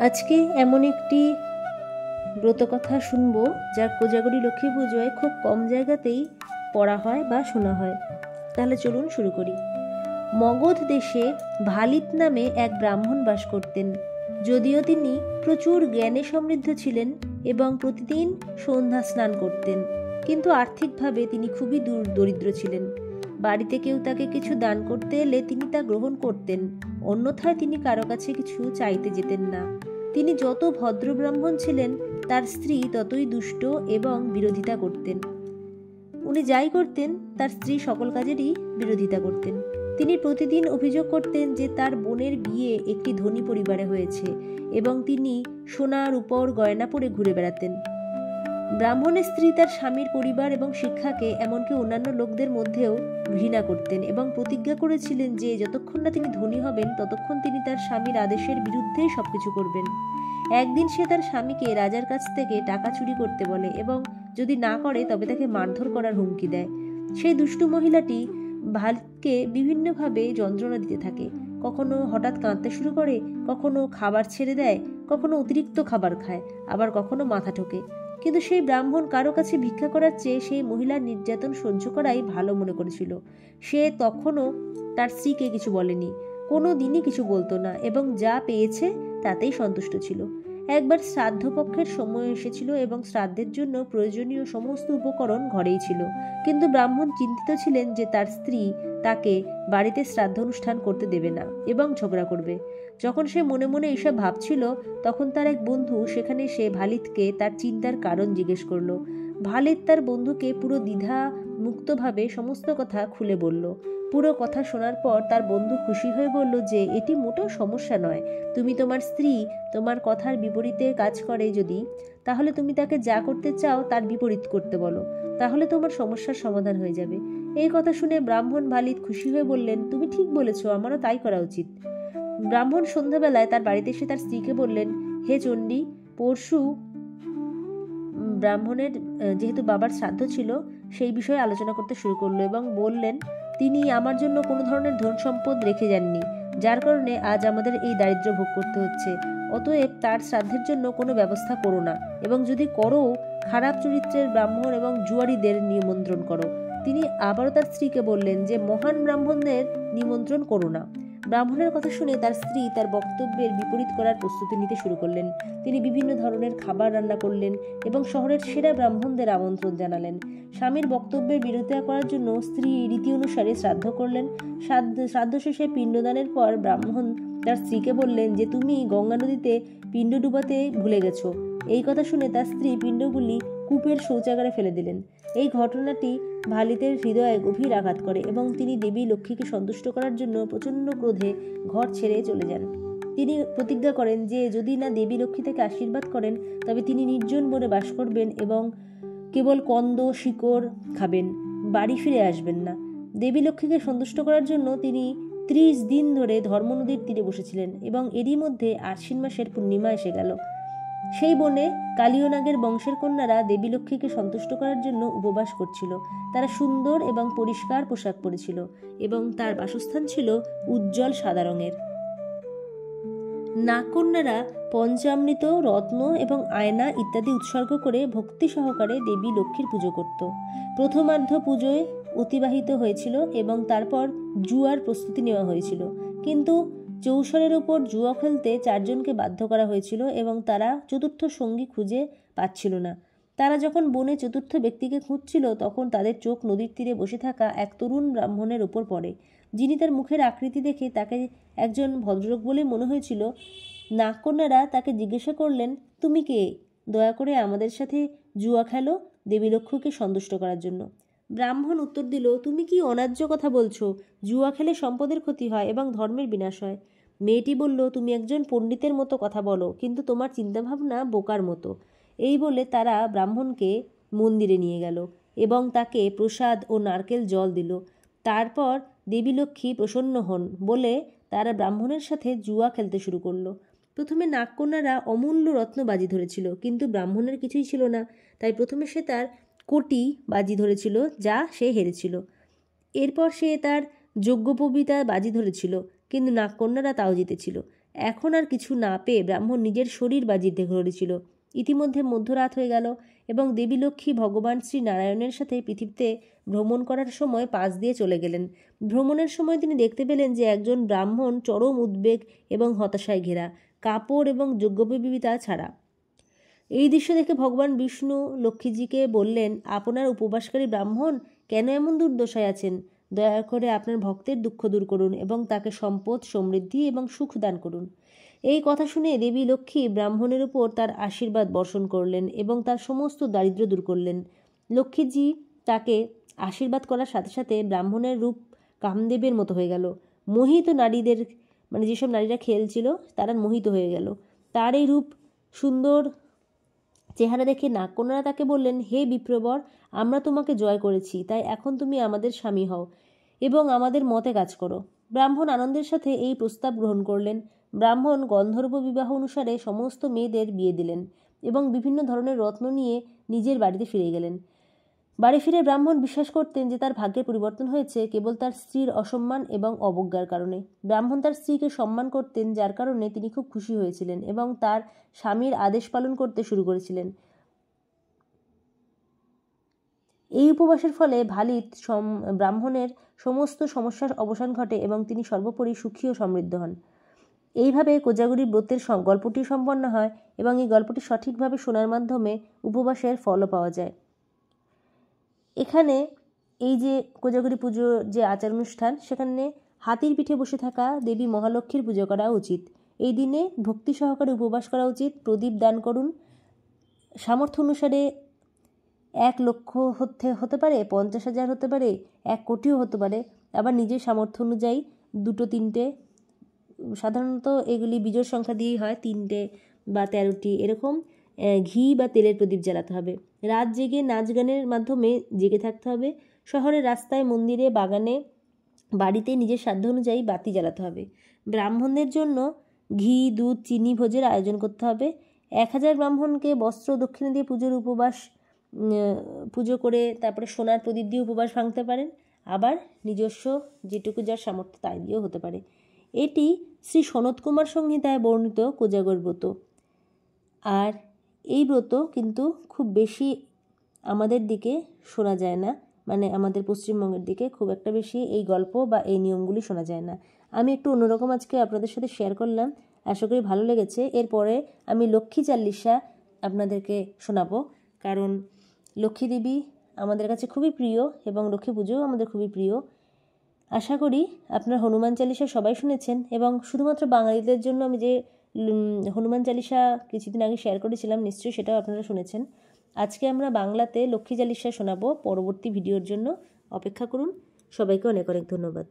আজকে এমন একটি ব্রতকথা শুনব যার কোজাগরী লক্ষ্মী পুজোয় খুব কম জায়গাতেই পড়া হয় বা শোনা হয়। তাহলে চলুন শুরু করি। মগধ দেশে ভালিত নামে এক ব্রাহ্মণ বাস করতেন। যদিও তিনি প্রচুর জ্ঞানে সমৃদ্ধ ছিলেন এবং প্রতিদিন সন্ধ্যা স্নান করতেন, কিন্তু আর্থিকভাবে তিনি খুবই দরিদ্র ছিলেন। বাড়িতে কেউ তাকে কিছু দান করতে এলে তিনি তা গ্রহণ করতেন, অন্যথায় তিনি কারো কাছে কিছু চাইতে যেতেন না। তিনি যত ভদ্র ব্রাহ্মণ ছিলেন, তার স্ত্রী ততই দুষ্ট এবং বিরোধিতা করতেন। উনি যাই করতেন, তার স্ত্রী সকল কাজেরই বিরোধিতা করতেন। তিনি প্রতিদিন অভিযোগ করতেন যে তার বোনের বিয়ে একটি ধনী পরিবারে হয়েছে এবং তিনি সোনা রূপোর গয়না পরে ঘুরে বেড়াতেন। ব্রাহ্মণের স্ত্রী তার স্বামীর পরিবার এবং শিক্ষাকে, এমনকি অন্যান্য লোকদের মধ্যেও ঘৃণা করতেন এবং প্রতিজ্ঞা করেছিলেন যে যতক্ষণ না তিনি ধনী হবেন ততক্ষণ তিনি তার স্বামীর আদেশের বিরুদ্ধেই সবকিছু করবেন। একদিন সে তার স্বামীকে রাজার কাছ থেকে টাকা চুরি করতে বলে এবং যদি না করে তবে তাকে মারধর করার হুমকি দেয়। সেই দুষ্টু মহিলাটি ভালকে বিভিন্নভাবে যন্ত্রণা দিতে থাকে। কখনো হঠাৎ কাঁদতে শুরু করে, কখনো খাবার ছেড়ে দেয়, কখনো অতিরিক্ত খাবার খায়, আবার কখনো মাথা ঠোকে। কিন্তু সেই ব্রাহ্মণ কারো কাছে ভিক্ষা করার চেয়ে সেই মহিলার নির্যাতন সহ্য করাই ভালো মনে করেছিল। সে তখনও তার স্ত্রীকে কিছু বলেনি, কোনো দিনই কিছু বলতো না এবং যা পেয়েছে তাতেই সন্তুষ্ট ছিল। একবার শ্রাদ্ধপক্ষের সময় এসেছিল এবং শ্রাদ্ধের জন্য প্রয়োজনীয় সমস্ত উপকরণ ঘরেই ছিল, কিন্তু ব্রাহ্মণ চিন্তিত ছিলেন যে তার স্ত্রী তাকে বাড়িতে শ্রাদ্ধ অনুষ্ঠান করতে দেবে না এবং ঝগড়া করবে। যখন সে মনে মনে এসব ভাবছিল, তখন তার এক বন্ধু সেখানে এসে ভালিতকে তার চিন্তার কারণ জিজ্ঞেস করলো। ভালিত তার বন্ধুকে পুরো দ্বিধা মুক্তভাবে সমস্ত কথা খুলে বলল। পুরো কথা শোনার পর তার বন্ধু খুশি হয়ে বলল যে এটি মোটেও সমস্যা নয়। তুমি তোমার স্ত্রী তোমার কথার বিপরীতে কাজ করে যদি, তাহলে তুমি তাকে যা করতে চাও তার বিপরীত করতে বলো, তাহলে তোমার সমস্যার সমাধান হয়ে যাবে। এই কথা শুনে ব্রাহ্মণ ভালিত খুশি হয়ে বললেন, তুমি ঠিক বলেছ, আমারও তাই করা উচিত। ব্রাহ্মণ সন্ধ্যাবেলায় তার বাড়িতে এসে তার স্ত্রীকে বললেন, হে চণ্ডী, পরশু ব্রাহ্মণের যেহেতু বাবার শ্রাদ্ধ ছিল সেই বিষয়ে আলোচনা করতে শুরু করলো এবং বললেন, তিনি আমার জন্য কোনো ধরনের ধন সম্পদ রেখে যাননি, যার কারণে আজ আমাদের এই দারিদ্র্য ভোগ করতে হচ্ছে। অতএব তার শ্রাদ্ধের জন্য কোনো ব্যবস্থা করো না, এবং যদি করো, খারাপ চরিত্রের ব্রাহ্মণ এবং জুয়ারিদের নিমন্ত্রণ করো। তিনি আবারও তার স্ত্রীকে বললেন যে মহান ব্রাহ্মণদের নিমন্ত্রণ করো না। ব্রাহ্মণের কথা শুনে তার স্ত্রী তার বক্তব্যের বিপরীত করার প্রস্তুতি নিতে শুরু করলেন। তিনি বিভিন্ন ধরনের খাবার রান্না করলেন এবং শহরের সেরা ব্রাহ্মণদের আমন্ত্রণ জানালেন। স্বামীর বক্তব্যের বিরোধিতা করার জন্য স্ত্রী রীতি অনুসারে শ্রাদ্ধ করলেন। শ্রাদ্ধ শেষে পিণ্ডদানের পর ব্রাহ্মণ তার স্ত্রীকে বললেন যে তুমি গঙ্গা নদীতে পিণ্ড ডুবাতে ভুলে গেছো। এই কথা শুনে তার স্ত্রী পিণ্ডগুলি কূপের শৌচাগারে ফেলে দিলেন। এই ঘটনাটি ভালিতের হৃদয়ে গভীর আঘাত করে এবং তিনি দেবী লক্ষ্মীকে সন্তুষ্ট করার জন্য প্রচণ্ড ক্রোধে ঘর ছেড়ে চলে যান। তিনি প্রতিজ্ঞা করেন যে যদি না দেবী লক্ষ্মী থেকে আশীর্বাদ করেন তবে তিনি নির্জন বনে বাস করবেন এবং কেবল কন্দ শিকড় খাবেন, বাড়ি ফিরে আসবেন না। দেবী লক্ষ্মীকে সন্তুষ্ট করার জন্য তিনি 30 দিন ধরে ধর্মনদীর তীরে বসেছিলেন এবং এরই মধ্যে আশ্বিন মাসের পূর্ণিমা এসে গেল। সেই বনে কালীয়নাগের বংশের কন্যারা দেবী লক্ষ্মীকে সন্তুষ্ট করার জন্য উপবাস করছিল। তারা সুন্দর এবং পরিষ্কার পোশাক পরেছিল এবং তার বাসস্থান ছিল উজ্জ্বল সাদা রঙের। নাগকন্যারা পঞ্চামৃত, রত্ন এবং আয়না ইত্যাদি উৎসর্গ করে ভক্তি সহকারে দেবী লক্ষ্মীর পুজো করত। প্রথমার্ধ পুজোয় অতিবাহিত হয়েছিল এবং তারপর জুয়ার প্রস্তুতি নেওয়া হয়েছিল, কিন্তু চৌসরের ওপর জুয়া খেলতে 4 জনকে বাধ্য করা হয়েছিল এবং তারা চতুর্থ সঙ্গী খুঁজে পাচ্ছিল না। তারা যখন বনে চতুর্থ ব্যক্তিকে খুঁজছিল, তখন তাদের চোখ নদীর তীরে বসে থাকা এক তরুণ ব্রাহ্মণের ওপর পড়ে, যিনি তার মুখের আকৃতি দেখে তাকে একজন ভদ্রলোক বলে মনে হয়েছিল। নাগকন্যারা তাকে জিজ্ঞাসা করলেন, তুমি কে? দয়া করে আমাদের সাথে জুয়া খেলো দেবী লক্ষ্মীকে সন্তুষ্ট করার জন্য। ব্রাহ্মণ উত্তর দিল, তুমি কি অন্যায্য কথা বলছো? জুয়া খেলে সম্পদের ক্ষতি হয় এবং ধর্মের বিনাশ হয়। মেয়েটি বলল, তুমি একজন পণ্ডিতের মতো কথা বলো, কিন্তু তোমার চিন্তাভাবনা বোকার মতো। এই বলে তারা ব্রাহ্মণকে মন্দিরে নিয়ে গেল এবং তাকে প্রসাদ ও নারকেল জল দিল। তারপর দেবী লক্ষ্মী প্রসন্ন হন বলে তারা ব্রাহ্মণের সাথে জুয়া খেলতে শুরু করলো। প্রথমে নাগকন্যারা অমূল্য রত্ন বাজি ধরেছিল, কিন্তু ব্রাহ্মণের কিছুই ছিল না। তাই প্রথমে সে তার কোটি বাজি ধরেছিল, যা সে হেরেছিল। এরপর সে তার যজ্ঞোপবীতা বাজি ধরেছিল, কিন্তু নাগকন্যারা তাও জিতেছিল। এখন আর কিছু না পেয়ে ব্রাহ্মণ নিজের শরীর বাজিতে ধরেছিল। ইতিমধ্যে মধ্যরাত হয়ে গেল এবং দেবী লক্ষ্মী ভগবান শ্রী নারায়ণের সাথে পৃথিবীতে ভ্রমণ করার সময় পাশ দিয়ে চলে গেলেন। ভ্রমণের সময় তিনি দেখতে পেলেন যে একজন ব্রাহ্মণ চরম উদ্বেগ এবং হতাশায় ঘেরা, কাপড় এবং যজ্ঞোপবীতা ছাড়া। এই দৃশ্য দেখে ভগবান বিষ্ণু লক্ষ্মীজিকে বললেন, আপনার উপবাসকারী ব্রাহ্মণ কেন এমন দুর্দশায় আছেন? দয়া করে আপনার ভক্তের দুঃখ দূর করুন এবং তাকে সম্পদ, সমৃদ্ধি এবং সুখ দান করুন। এই কথা শুনে দেবী লক্ষ্মী ব্রাহ্মণের উপর তার আশীর্বাদ বর্ষণ করলেন এবং তার সমস্ত দারিদ্র্য দূর করলেন। লক্ষ্মীজি তাকে আশীর্বাদ করার সাথে সাথে ব্রাহ্মণের রূপ কামদেবের মতো হয়ে গেল। মোহিত নারীদের, মানে যেসব নারীরা খেলছিল তারা মোহিত হয়ে গেল। তার এই রূপ সুন্দর চেহারা দেখে নাগকন্যারা তাকে বললেন, হে বিপ্রবর, আমরা তোমাকে জয় করেছি, তাই এখন তুমি আমাদের স্বামী হও এবং আমাদের মতে কাজ করো। ব্রাহ্মণ আনন্দের সাথে এই প্রস্তাব গ্রহণ করলেন। ব্রাহ্মণ গন্ধর্ব বিবাহ অনুসারে সমস্ত মেয়েদের বিয়ে দিলেন এবং বিভিন্ন ধরনের রত্ন নিয়ে নিজের বাড়িতে ফিরে গেলেন। বাড়ি ফিরে ব্রাহ্মণ বিশ্বাস করতেন যে তার ভাগ্যের পরিবর্তন হয়েছে কেবল তার স্ত্রীর অসম্মান এবং অবজ্ঞার কারণে। ব্রাহ্মণ তার স্ত্রীকে সম্মান করতেন, যার কারণে তিনি খুব খুশি হয়েছিলেন এবং তার স্বামীর আদেশ পালন করতে শুরু করেছিলেন। এই উপবাসের ফলে ভালিত ব্রাহ্মণের সমস্ত সমস্যার অবসান ঘটে এবং তিনি সর্বোপরি সুখী ও সমৃদ্ধ হন। এইভাবে কোজাগরী ব্রতের গল্পটি সম্পন্ন হয় এবং এই গল্পটি সঠিকভাবে শোনার মাধ্যমে উপবাসের ফলও পাওয়া যায়। এখানে এই যে কোজাগরী পুজোর যে আচার অনুষ্ঠান, সেখানে হাতির পিঠে বসে থাকা দেবী মহালক্ষ্মীর পুজো করা উচিত। এই দিনে ভক্তি সহকারে উপবাস করা উচিত। প্রদীপ দান করুন। সামর্থ্য অনুসারে 1 লক্ষ হতে পারে, 50,000 হতে পারে, 1 কোটিও হতে পারে। আবার নিজের সামর্থ্য অনুযায়ী 2, 3টে, সাধারণত এগুলি বিজোড় সংখ্যা দিয়েই হয়, 3টে বা 13টি এরকম ঘি বা তেলের প্রদীপ জ্বালাতে হবে। রাত জেগে নাচ গানের মাধ্যমে জেগে থাকতে হবে। শহরের রাস্তায়, মন্দিরে, বাগানে, বাড়িতে নিজের সাধ্য অনুযায়ী বাতি জ্বালাতে হবে। ব্রাহ্মণদের জন্য ঘি, দুধ, চিনি ভোজের আয়োজন করতে হবে। 1000 ব্রাহ্মণকে বস্ত্র দক্ষিণা দিয়ে পুজো করে তারপরে সোনার প্রদীপ দিয়ে উপবাস ভাঙতে পারেন। আবার নিজস্ব যেটুকু যার সামর্থ্য তাই দিয়েও হতে পারে। এটি শ্রী সনত কুমার সংহিতায় বর্ণিত কোজাগর ব্রত। আর এই ব্রত কিন্তু খুব বেশি আমাদের দিকে শোনা যায় না, মানে আমাদের পশ্চিমবঙ্গের দিকে খুব একটা বেশি এই গল্প বা এই নিয়মগুলি শোনা যায় না। আমি একটু অন্যরকম আজকে আপনাদের সাথে শেয়ার করলাম, আশা করি ভালো লেগেছে। এরপরে আমি লক্ষ্মী চাল্লিশা আপনাদেরকে শোনাবো, কারণ লক্ষ্মী দেবী আমাদের কাছে খুবই প্রিয় এবং লক্ষ্মী পুজোও আমাদের খুবই প্রিয়। আশা করি আপনারা হনুমান চালিসা সবাই শুনেছেন এবং শুধুমাত্র বাঙালিদের জন্য আমি যে হনুমান চালিসা কিছুদিন আগে শেয়ার করেছিলাম, নিশ্চয়ই সেটাও আপনারা শুনেছেন। আজকে আমরা বাংলাতে লক্ষ্মী চালিসা শোনাবো। পরবর্তী ভিডিওর জন্য অপেক্ষা করুন। সবাইকে অনেক অনেক ধন্যবাদ।